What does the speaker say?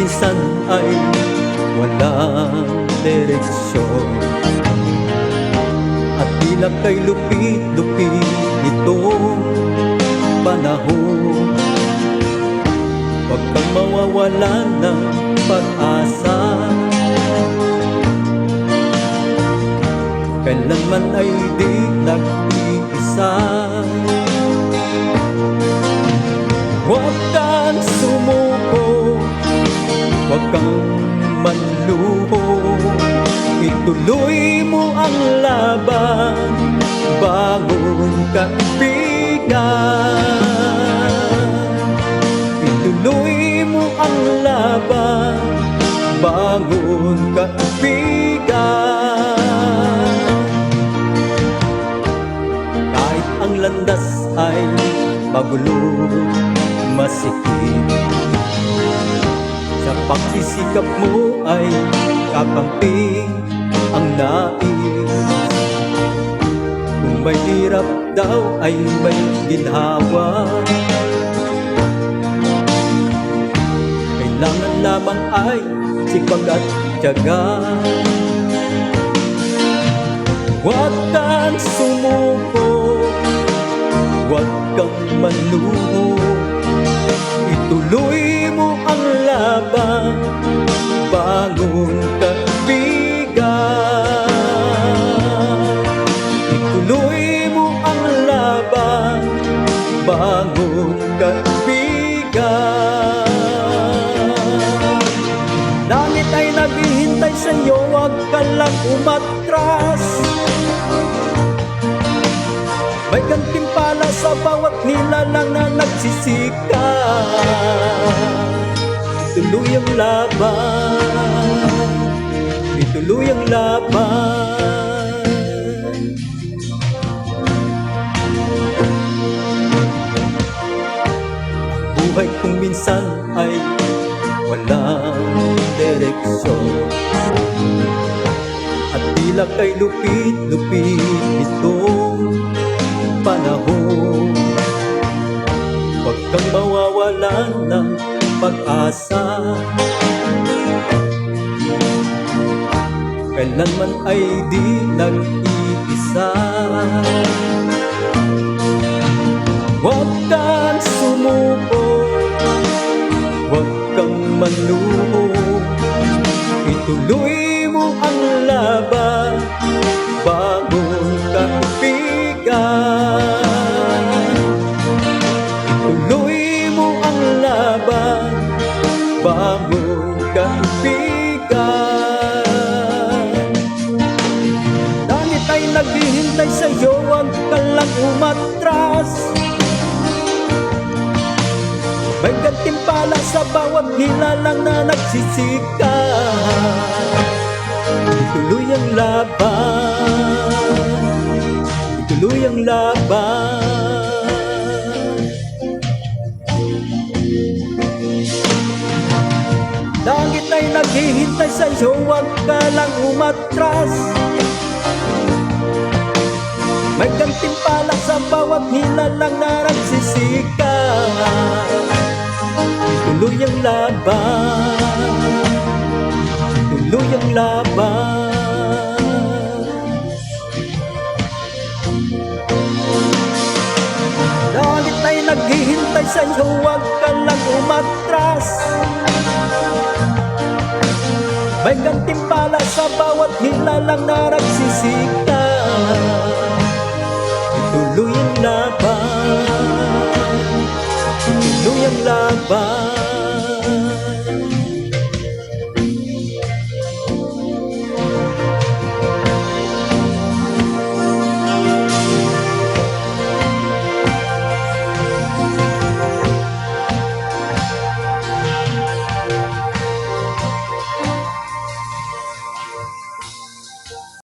minsan ay walang direksyon, at tila kay lupit-lupit nitong panahon. Huwag kang mawawalan ng pag-asa, kailanman ay di nag-iisa. Huwag kang sumuko, huwag kang manluho, ituloy mo ang laban, bangon kaibigan. Ituloy mo ang laban, bangon kaibigan. Kahit ang landas ay magulo, masikip, sa pagsisikap mo ay kakamping ang nais. Kung may hirap daw ay may ginhawa, kailangan lamang ay sipag at tiyaga. Huwag kang sumuko, huwag kang manluho, ituloy mo ang laban, bangon kaibigan. Ituloy mo ang laban, bangon kaibigan. Langit ay naghihintay sa'yo, huwag ka lang umatras. May gantimpala sa bawat nilalang na nagsisika. Ituloy ang laban, ituloy ang laban. Ang buhay kong minsan ay walang direksyon, at tila kay lupit-lupit itong panahon. Huwag kang mawawalan ng pag-asa, kailanman ay di nag-iisa. Huwag kang sumuko, huwag kang manluho, ituloy mo ang laban, bangon kaibigan. Ituloy mo ang laban, bangon kaibigan. Langit ay naghihintay sa'yo, huwag ka lang umatras. May gantimpala sa bawat nilalang na nagsisika. Ituloy ang laban, ituloy ang laban. Langit ay naghihintay sa'yo, huwag ka lang umatras. May gantimpala sa bawat nilalang na nagsisika. Ituloy ang laban, ituloy ang laban. Langit ay naghihintay sa'yo, huwag ka lang umatras. May gantimpala sa bawat nilalang na nagsisika. Ituloy ang laban, ituloy ang laban.